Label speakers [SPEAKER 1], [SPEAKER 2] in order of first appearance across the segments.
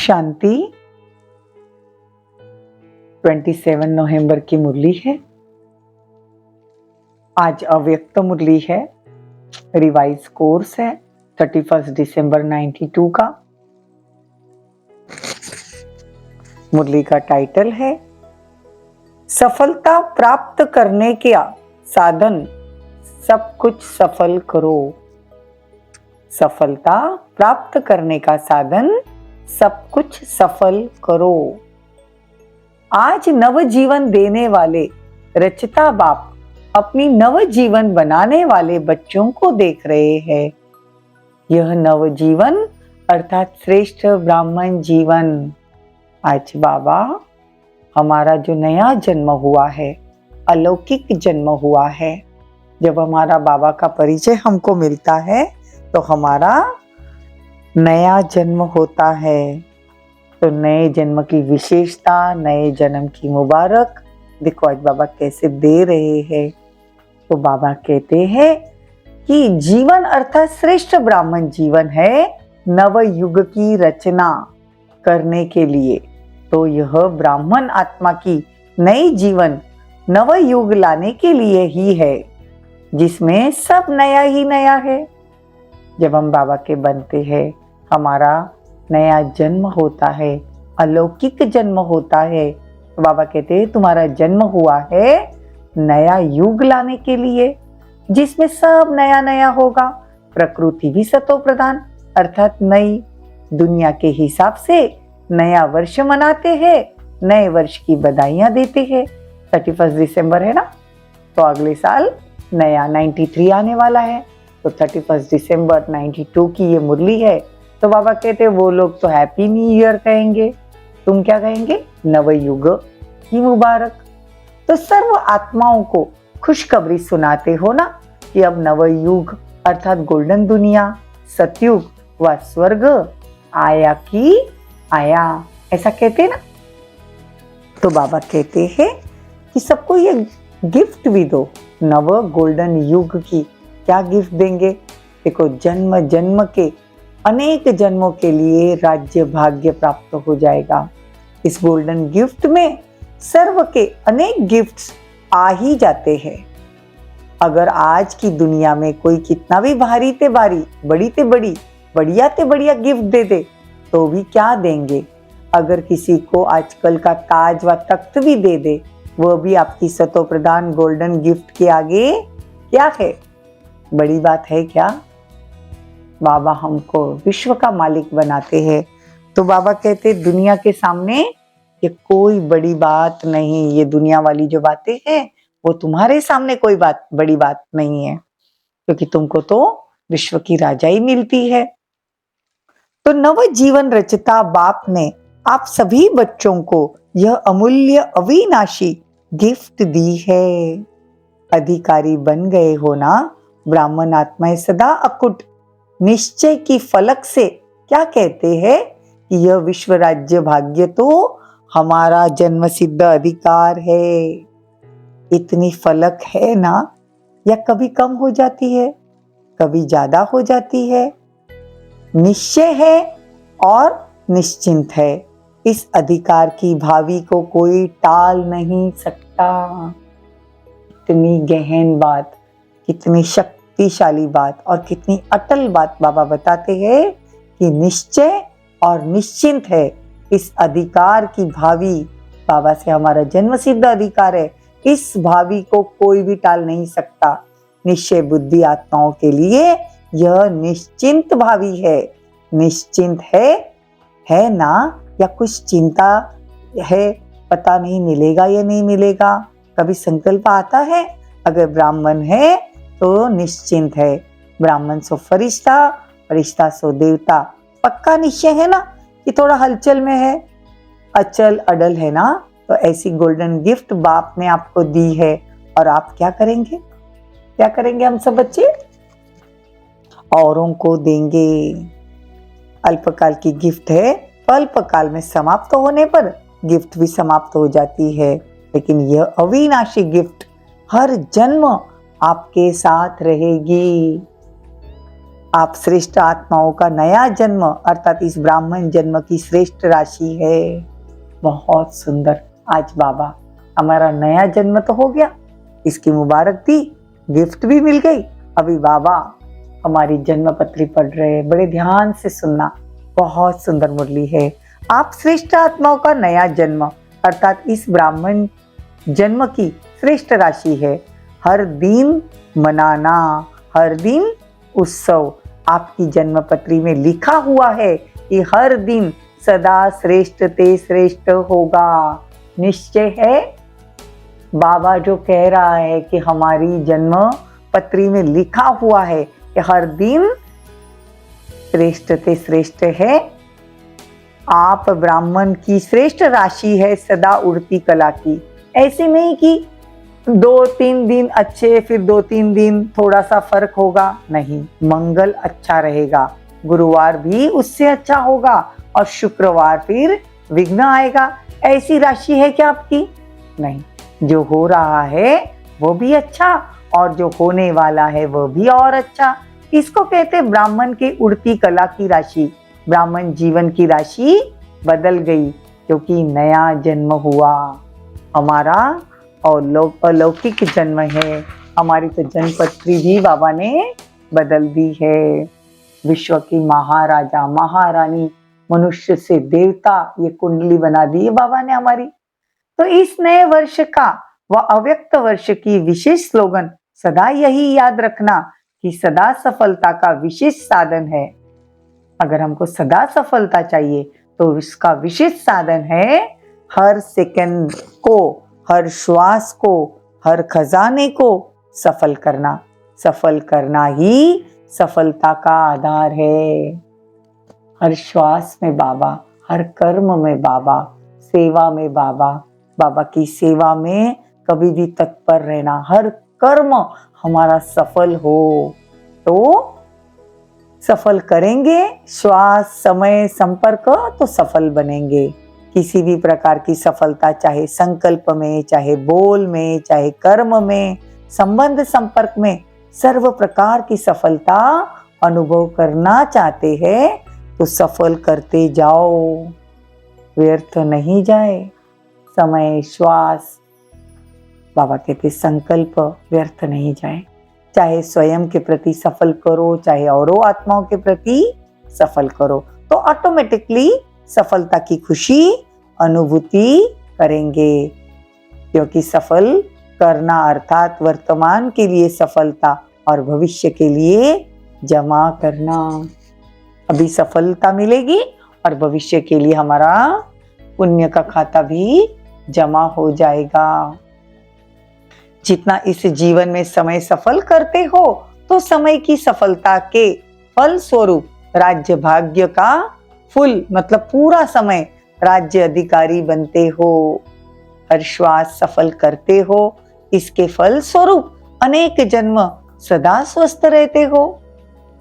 [SPEAKER 1] शांति 27 नवंबर की मुरली है। आज अव्यक्त मुरली है, रिवाइज कोर्स है 31 दिसंबर 92 का। मुरली का टाइटल है सफलता प्राप्त करने का साधन सब कुछ सफल करो। सफलता प्राप्त करने का साधन सब कुछ सफल करो। आज नव जीवन देने वाले रचता बाप अपनी नव जीवन बनाने वाले बच्चों को देख रहे हैं। यह नव जीवन अर्थात श्रेष्ठ ब्राह्मण जीवन। आज बाबा हमारा जो नया जन्म हुआ है, अलौकिक जन्म हुआ है, जब हमारा बाबा का परिचय हमको मिलता है तो हमारा नया जन्म होता है। तो नए जन्म की विशेषता, नए जन्म की मुबारक देखो आज बाबा कैसे दे रहे हैं। तो बाबा कहते हैं कि जीवन अर्थात श्रेष्ठ ब्राह्मण जीवन है नव युग की रचना करने के लिए। तो यह ब्राह्मण आत्मा की नई जीवन नव युग लाने के लिए ही है, जिसमें सब नया ही नया है। जब हम बाबा के बनते हैं, हमारा नया जन्म होता है, अलौकिक जन्म होता है। तो बाबा कहते हैं तुम्हारा जन्म हुआ है नया युग लाने के लिए, जिसमें सब नया नया होगा। प्रकृति भी सतो प्रधान अर्थात नई दुनिया के हिसाब से नया वर्ष मनाते हैं, नए वर्ष की बधाइयां देते हैं। 31 दिसंबर है ना, तो अगले साल नया 93 आने वाला है। तो 31 दिसंबर 92 की ये मुरली है। तो बाबा कहते हैं वो लोग तो हैप्पी न्यू ईयर कहेंगे, तुम क्या कहेंगे? नवयुग की मुबारक। तो सर्व आत्माओं को खुशखबरी सुनाते हो ना कि अब नवयुग अर्थात गोल्डन दुनिया, सतयुग व स्वर्ग आया की आया, ऐसा कहते हैं ना। तो बाबा कहते हैं कि सबको ये गिफ्ट भी दो नव गोल्डन युग की। क्या गिफ्ट देंगे? देखो जन्म जन्म के अनेक जन्मों के लिए राज्य भाग्य प्राप्त हो जाएगा। इस गोल्डन गिफ्ट में सर्व के अनेक गिफ्ट्स आ ही जाते हैं। अगर आज की दुनिया में कोई कितना भी भारी ते भारी, बड़ी ते बड़ी, बढ़िया ते बढ़िया गिफ्ट दे दे तो भी क्या देंगे? अगर किसी को आजकल का ताज व तख्त भी दे दे, वह भी आपकी सतो प्रधान गोल्डन गिफ्ट के आगे क्या है? बड़ी बात है क्या? बाबा हमको विश्व का मालिक बनाते हैं। तो बाबा कहते दुनिया के सामने ये कोई बड़ी बात नहीं, ये दुनिया वाली जो बातें हैं वो तुम्हारे सामने कोई बात बड़ी बात नहीं है, क्योंकि तुमको तो विश्व की राजाई मिलती है। तो नव जीवन रचता बाप ने आप सभी बच्चों को यह अमूल्य अविनाशी गिफ्ट दी है। अधिकारी बन गए हो ना, ब्राह्मण आत्माएं सदा अकुट निश्चय की फलक से क्या कहते हैं कि यह विश्व राज्य भाग्य तो हमारा जन्म सिद्ध अधिकार है। इतनी फलक है ना, या कभी कम हो जाती है, कभी ज्यादा हो जाती है। निश्चय है और निश्चिंत है। इस अधिकार की भावी को कोई टाल नहीं सकता। कितनी गहन बात, कितनी शक्तिशाली बात और कितनी अटल बात बाबा बताते हैं कि निश्चय और निश्चिंत है। इस अधिकार की भावी, बाबा से हमारा जन्म सिद्ध अधिकार है, इस भावी को कोई भी टाल नहीं सकता। निश्चय बुद्धि आत्माओं के लिए यह निश्चिंत भावी है। निश्चिंत है ना, या कुछ चिंता है, पता नहीं मिलेगा या नहीं मिलेगा, कभी संकल्प आता है। अगर ब्राह्मण है तो निश्चिंत है। ब्राह्मण सो फरिश्ता, फरिश्ता सो देवता। पक्का निश्चय है ना कि थोड़ा हलचल में है, अचल अडल है ना। तो ऐसी गोल्डन गिफ्ट बाप ने आपको दी है, और आप क्या करेंगे? क्या करेंगे हम सब बच्चे? औरों को देंगे। अल्पकाल की गिफ्ट है, तो अल्पकाल में समाप्त होने पर गिफ्ट भी समाप्त हो जाती है, लेकिन यह अविनाशी गिफ्ट हर जन्म आपके साथ रहेगी। आप श्रेष्ठ आत्माओं का नया जन्म अर्थात इस ब्राह्मण जन्म की श्रेष्ठ राशि है। बहुत सुंदर। आज बाबा हमारा नया जन्म तो हो गया, इसकी मुबारक दी, गिफ्ट भी मिल गई। अभी बाबा हमारी जन्म पत्री पढ़ रहे हैं, बड़े ध्यान से सुनना। बहुत सुंदर मुरली है। आप श्रेष्ठ आत्माओं का नया जन्म अर्थात इस ब्राह्मण जन्म की श्रेष्ठ राशि है। हर दिन मनाना, हर दिन उत्सव। आपकी जन्म पत्री में लिखा हुआ है कि हर दिन सदा श्रेष्ठ ते श्रेष्ठ होगा। निश्चय है। बाबा जो कह रहा है कि हमारी जन्म पत्री में लिखा हुआ है कि हर दिन श्रेष्ठ ते श्रेष्ठ है। आप ब्राह्मण की श्रेष्ठ राशि है, सदा उड़ती कला की। ऐसे नहीं कि 2-3 दिन अच्छे, फिर 2-3 दिन थोड़ा सा फर्क होगा, नहीं। मंगल अच्छा रहेगा, गुरुवार भी उससे अच्छा होगा और शुक्रवार फिर विघ्न आएगा। ऐसी राशि है क्या आपकी? नहीं। जो हो रहा है वो भी अच्छा और जो होने वाला है वो भी और अच्छा। इसको कहते ब्राह्मण के उड़ती कला की राशि। ब्राह्मण जीवन की राशि बदल गई क्योंकि नया जन्म हुआ। हमारा अलौकिक जन्म है। हमारी तो जन्म पत्री भी बाबा ने बदल दी है। विश्व की महाराजा महारानी, मनुष्य से देवता, ये कुंडली बना दी है बाबा ने हमारी। तो इस नए वर्ष का व अव्यक्त वर्ष की विशेष स्लोगन सदा यही याद रखना कि सदा सफलता का विशेष साधन है। अगर हमको सदा सफलता चाहिए तो इसका विशेष साधन है हर सेकंड को, हर श्वास को, हर खजाने को सफल करना। सफल करना ही सफलता का आधार है। हर श्वास में बाबा, हर कर्म में बाबा, सेवा में बाबा, बाबा की सेवा में कभी भी तत्पर रहना। हर कर्म हमारा सफल हो तो सफल करेंगे। श्वास, समय, संपर्क तो सफल बनेंगे। किसी भी प्रकार की सफलता, चाहे संकल्प में, चाहे बोल में, चाहे कर्म में, संबंध संपर्क में, सर्व प्रकार की सफलता अनुभव करना चाहते हैं तो सफल करते जाओ, व्यर्थ नहीं जाए। समय, श्वास, बाबा कहते संकल्प व्यर्थ नहीं जाए। चाहे स्वयं के प्रति सफल करो, चाहे औरों आत्माओं के प्रति सफल करो, तो ऑटोमेटिकली सफलता की खुशी अनुभूति करेंगे। क्योंकि सफल करना अर्थात वर्तमान के लिए सफलता और भविष्य के लिए जमा करना। अभी सफलता मिलेगी और भविष्य के लिए हमारा पुण्य का खाता भी जमा हो जाएगा। जितना इस जीवन में समय सफल करते हो तो समय की सफलता के फल स्वरूप राज्य भाग्य का फुल मतलब पूरा समय राज्य अधिकारी बनते हो। हर श्वास सफल करते हो, इसके फल स्वरूप अनेक जन्म सदा स्वस्थ रहते हो।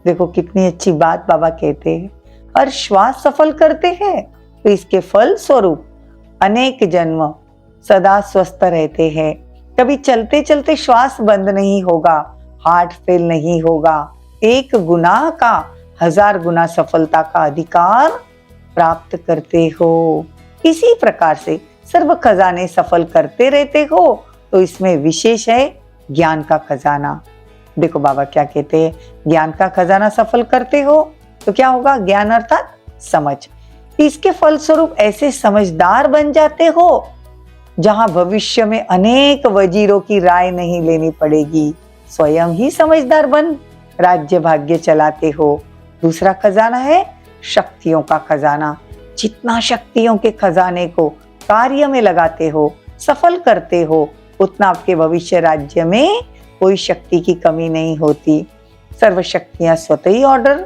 [SPEAKER 1] देखो कितनी अच्छी बात बाबा कहते हैं। हर श्वास सफल करते हैं तो इसके फल स्वरूप अनेक जन्म सदा स्वस्थ रहते हैं। कभी चलते चलते श्वास बंद नहीं होगा, हार्ट फेल नहीं होगा। एक गुनाह का 1000 गुना सफलता का अधिकार प्राप्त करते हो। इसी प्रकार से सर्व खजाने सफल करते रहते हो तो इसमें विशेष है ज्ञान का खजाना। देखो बाबा क्या कहते हैं, ज्ञान का खजाना सफल करते हो तो क्या होगा? ज्ञान अर्थात समझ। इसके फलस्वरूप ऐसे समझदार बन जाते हो जहां भविष्य में अनेक वजीरों की राय नहीं लेनी पड़ेगी। स्वयं ही समझदार बन राज्य भाग्य चलाते हो। दूसरा खजाना है शक्तियों का खजाना। जितना शक्तियों के खजाने को कार्य में लगाते हो, सफल करते हो, उतना आपके भविष्य राज्य में कोई शक्ति की कमी नहीं होती। सर्व शक्तियां स्वतः ही ऑर्डर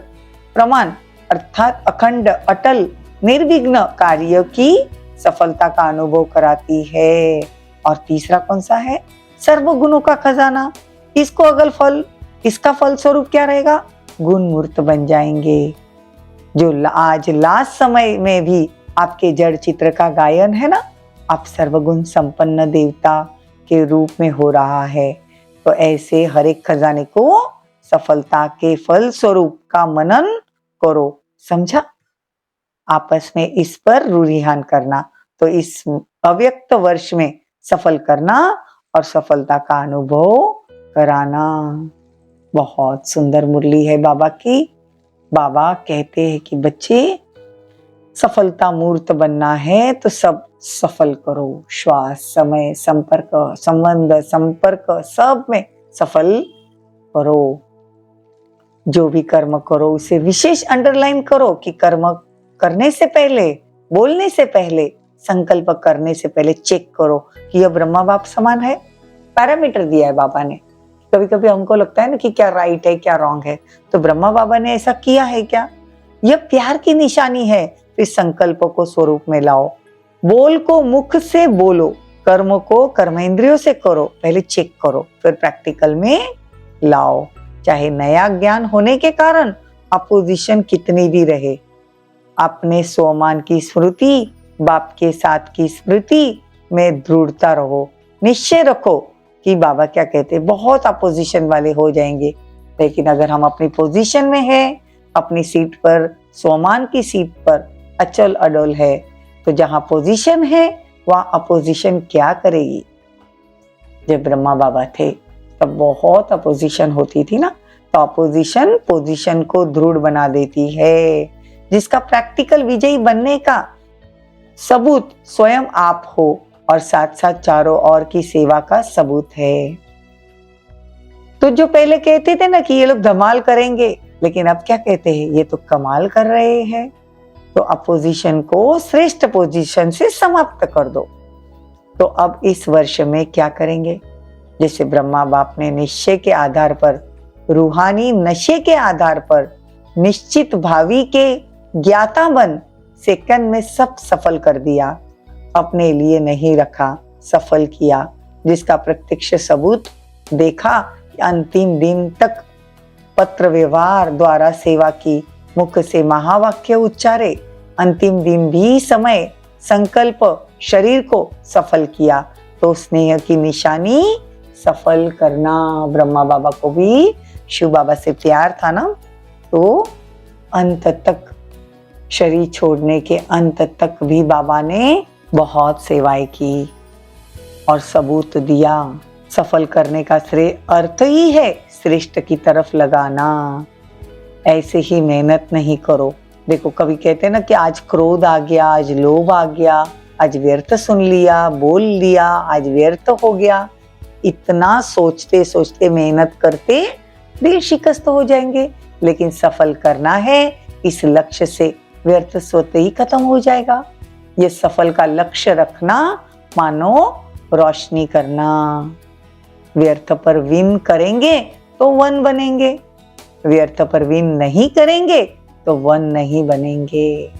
[SPEAKER 1] प्रमाण अर्थात अखंड अटल निर्विघ्न कार्य की सफलता का अनुभव कराती है। और तीसरा कौन सा है? सर्व गुणों का खजाना। इसको अगल फल, इसका फल स्वरूप क्या रहेगा? गुण मूर्त बन जाएंगे। जो आज लास्ट समय में भी आपके जड़ चित्र का गायन है ना, आप सर्वगुण संपन्न देवता के रूप में हो रहा है। तो ऐसे हर एक खजाने को सफलता के फल स्वरूप का मनन करो। समझा? आपस में इस पर रुझान करना, तो इस अव्यक्त वर्ष में सफल करना और सफलता का अनुभव कराना। बहुत सुंदर मुरली है बाबा की। बाबा कहते हैं कि बच्चे, सफलता मूर्त बनना है तो सब सफल करो। श्वास, समय, संपर्क, संबंध, संपर्क, सब में सफल करो। जो भी कर्म करो उसे विशेष अंडरलाइन करो कि कर्म करने से पहले, बोलने से पहले, संकल्प करने से पहले चेक करो कि यह ब्रह्मा बाप समान है। पैरामीटर दिया है बाबा ने। कभी कभी हमको लगता है ना कि क्या राइट है क्या रॉन्ग है, तो ब्रह्मा बाबा ने ऐसा किया है क्या? यह प्यार की निशानी है। फिर संकल्प को स्वरूप में लाओ। बोल को मुख से बोलो, कर्म को कर्मेंद्रियों से करो। पहले चेक करो, फिर प्रैक्टिकल में लाओ। चाहे नया ज्ञान होने के कारण अपोजिशन कितनी भी रहे, अपने स्वमान की स्मृति, बाप के साथ की स्मृति में दृढ़ता रहो। निश्चय रखो कि बाबा क्या कहते हैं। बहुत अपोजिशन वाले हो जाएंगे, लेकिन अगर हम अपनी पोजीशन में हैं, अपनी सीट पर, स्वमान की सीट पर अचल अडोल है, तो जहां पोजीशन है वहां अपोजिशन क्या करेगी? जब ब्रह्मा बाबा थे तब बहुत अपोजिशन होती थी ना, तो अपोजिशन पोजीशन को दृढ़ बना देती है, जिसका प्रैक्टिकल विजयी बनने का सबूत स्वयं आप हो और साथ साथ चारों ओर की सेवा का सबूत है। तो जो पहले कहते थे ना कि ये लोग धमाल करेंगे, लेकिन अब क्या कहते हैं, ये तो कमाल कर रहे हैं। तो अपोजिशन को श्रेष्ठ पोजीशन से समाप्त कर दो। तो अब इस वर्ष में क्या करेंगे? जैसे ब्रह्मा बाप ने निश्चय के आधार पर, रूहानी नशे के आधार पर निश्चित भावी के ज्ञाता बन सेकंड में सब सफल कर दिया, अपने लिए नहीं रखा, सफल किया, जिसका प्रत्यक्ष सबूत देखा कि अंतिम दिन तक पत्र व्यवहार द्वारा सेवा की, मुख से महावाक्य उच्चारे, अंतिम दिन भी समय, संकल्प, शरीर को सफल किया। तो स्नेह की निशानी सफल करना। ब्रह्मा बाबा को भी शिव बाबा से प्यार था ना, तो अंत तक, शरीर छोड़ने के अंत तक भी बाबा ने बहुत सेवाएं की और सबूत दिया। सफल करने का श्रेय अर्थ ही है श्रेष्ठ की तरफ लगाना। ऐसे ही मेहनत नहीं करो। देखो, कभी कहते हैं ना कि आज क्रोध आ गया, आज लोभ आ गया, आज व्यर्थ सुन लिया, बोल लिया, आज व्यर्थ हो गया। इतना सोचते सोचते मेहनत करते दिल शिकस्त हो जाएंगे। लेकिन सफल करना है, इस लक्ष्य से व्यर्थ सोते ही खत्म हो जाएगा। ये सफल का लक्ष्य रखना मानो रोशनी करना। व्यर्थ पर विन करेंगे तो वन बनेंगे, व्यर्थ पर विन नहीं करेंगे तो वन नहीं बनेंगे।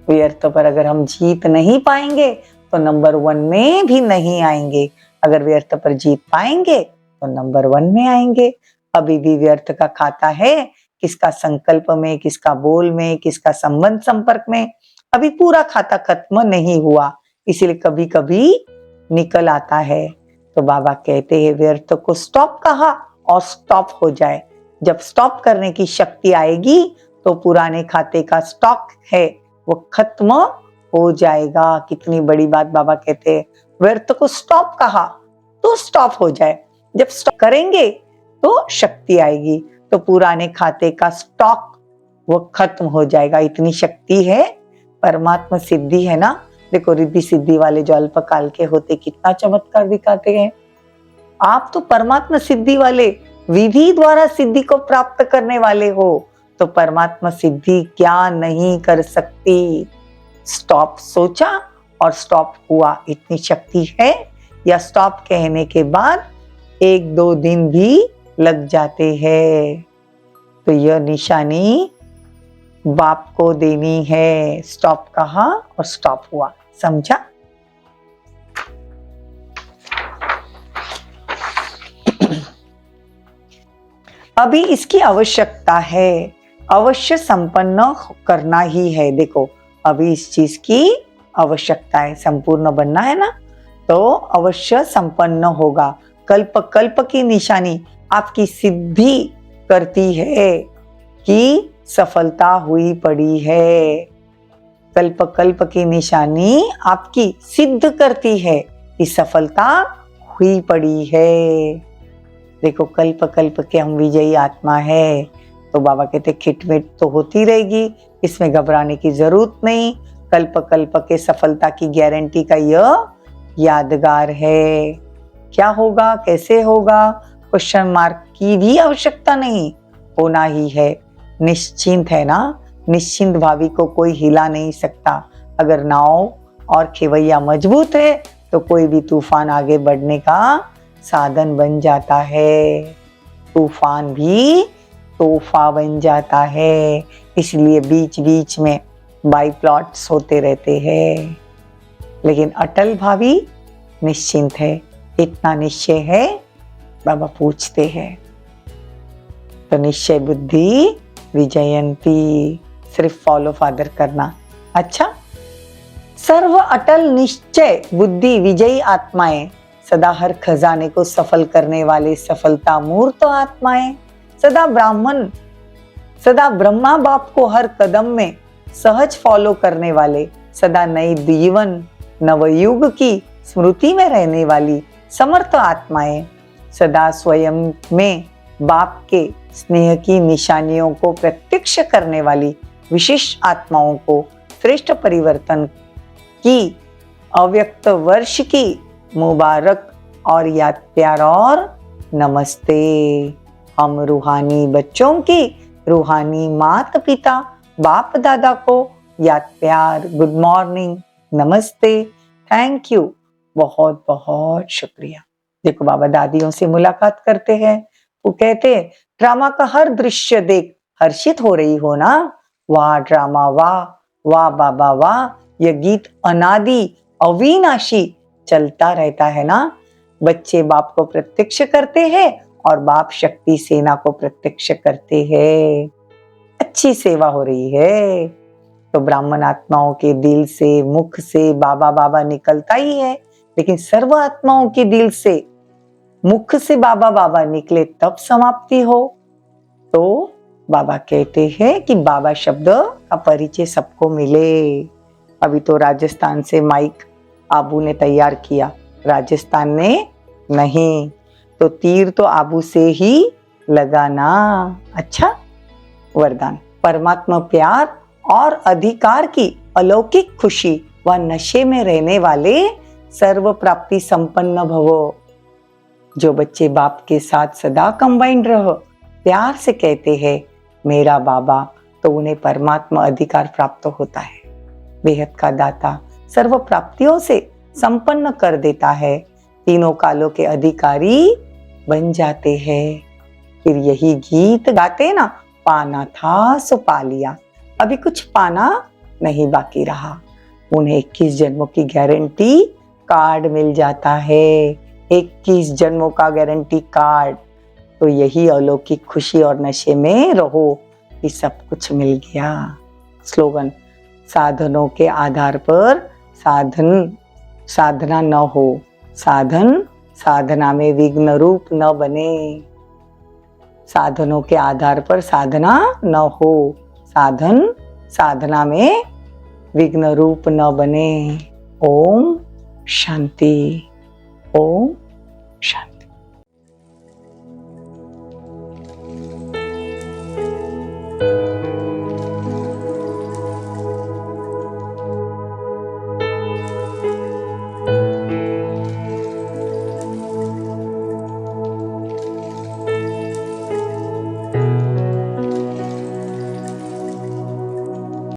[SPEAKER 1] व्यर्थ पर अगर हम जीत नहीं पाएंगे तो नंबर 1 में भी नहीं आएंगे। अगर व्यर्थ पर जीत पाएंगे तो नंबर 1 में आएंगे। अभी भी व्यर्थ का खाता है, किसका संकल्प में, किसका बोल में, किसका संबंध संपर्क में, अभी पूरा खाता खत्म नहीं हुआ, इसीलिए कभी कभी निकल आता है। तो बाबा कहते हैं व्यर्थ को स्टॉप कहा और स्टॉप हो जाए। जब स्टॉप करने की शक्ति आएगी तो पुराने खाते का स्टॉक है वो खत्म हो जाएगा। कितनी बड़ी बात बाबा कहते हैं। व्यर्थ को स्टॉप कहा तो स्टॉप हो जाए। जब स्टॉप करेंगे तो शक्ति आएगी, तो पुराने खाते का स्टॉक वो खत्म हो जाएगा। इतनी शक्ति है, परमात्मा सिद्धि है ना। देखो, रिद्धि सिद्धि वाले जो अल्पकाल के होते कितना चमत्कार दिखाते हैं। आप तो परमात्मा सिद्धि वाले, विधि द्वारा सिद्धि को प्राप्त करने वाले हो, तो परमात्मा सिद्धि क्या नहीं कर सकती। स्टॉप सोचा और स्टॉप हुआ, इतनी शक्ति है। या स्टॉप कहने के बाद 1-2 दिन भी लग जाते हैं। तो यह निशानी बाप को देनी है। स्टॉप कहा और स्टॉप हुआ, समझा? अभी इसकी आवश्यकता है, अवश्य संपन्न करना ही है। देखो, अभी इस चीज की आवश्यकता है, संपूर्ण बनना है ना, तो अवश्य संपन्न होगा। कल्प कल्प की निशानी आपकी सिद्धि करती है कि सफलता हुई पड़ी है। कल्प कल्प की निशानी आपकी सिद्ध करती है कि सफलता हुई पड़ी है। देखो, कल्प कल्प के हम विजयी आत्मा है, तो बाबा कहते खिटमिट तो होती रहेगी, इसमें घबराने की जरूरत नहीं। कल्प कल्प के सफलता की गारंटी का यह यादगार है। क्या होगा, कैसे होगा, क्वेश्चन मार्क की भी आवश्यकता नहीं, होना ही है। निश्चिंत है ना, निश्चिंत भावी को कोई हिला नहीं सकता। अगर नाव और खेवैया मजबूत है तो कोई भी तूफान आगे बढ़ने का साधन बन जाता है। तूफान भी तोहफा बन जाता है, इसलिए बीच बीच में बाई प्लॉट्स होते रहते हैं। लेकिन अटल भावी निश्चिंत है। इतना निश्चय है, बाबा पूछते हैं। तो निश्चय बुद्धि विजयंती, सिर्फ फॉलो फादर करना। अच्छा, सर्व अटल निश्चय बुद्धि विजयी आत्माएं, सदा हर खजाने को सफल करने वाले सफलता मूर्त आत्माएं, सदा ब्रह्मा बाप को हर कदम में सहज फॉलो करने वाले, सदा नई जीवन नवयुग की स्मृति में रहने वाली समर्थ आत्माएं, सदा स्वयं में बाप के स्नेह की निशानियों को प्रत्यक्ष करने वाली विशिष्ट आत्माओं को श्रेष्ठ परिवर्तन की अव्यक्त वर्ष की मुबारक और याद प्यार और नमस्ते। हम रूहानी बच्चों की रूहानी माता पिता बाप दादा को याद प्यार, गुड मॉर्निंग, नमस्ते, थैंक यू, बहुत बहुत शुक्रिया। देखो, बाबा दादियों से मुलाकात करते हैं, वो कहते हैं ड्रामा का हर दृश्य देख हर्षित हो रही हो ना। वाह ड्रामा, वाह वाह बाबा वाह, यह गीत अनादि अविनाशी चलता रहता है ना। बच्चे बाप को प्रत्यक्ष करते हैं और बाप शक्ति सेना को प्रत्यक्ष करते हैं। अच्छी सेवा हो रही है। तो ब्राह्मण आत्माओं के दिल से, मुख से बाबा बाबा निकलता ही है, लेकिन सर्व आत्माओं के दिल से, मुख से बाबा बाबा निकले तब समाप्ति हो। तो बाबा कहते हैं कि बाबा शब्द का परिचय सबको मिले। अभी तो राजस्थान से माइक आबू ने तैयार किया, राजस्थान ने नहीं, तो तीर तो आबू से ही लगाना। अच्छा, वरदान, परमात्मा प्यार और अधिकार की अलौकिक खुशी व नशे में रहने वाले सर्व प्राप्ति संपन्न भवो। जो बच्चे बाप के साथ सदा कंबाइंड रहो, प्यार से कहते हैं मेरा बाबा, तो उन्हें परमात्मा अधिकार प्राप्त होता है। बेहद का दाता सर्व प्राप्तियों से संपन्न कर देता है, तीनों कालों के अधिकारी बन जाते हैं। फिर यही गीत गाते ना, पाना था सो पा लिया, अभी कुछ पाना नहीं बाकी रहा। उन्हें 21 जन्मों की गारंटी कार्ड मिल जाता है, 21 जन्मों का गारंटी कार्ड। तो यही अलौकिक खुशी और नशे में रहो कि सब कुछ मिल गया। स्लोगन, साधनों के आधार पर साधना न हो, साधन साधना में विघ्न रूप न बने। साधनों के आधार पर साधना न हो, साधन साधना में विघ्न रूप न बने। ओम शांति, ओम शांति।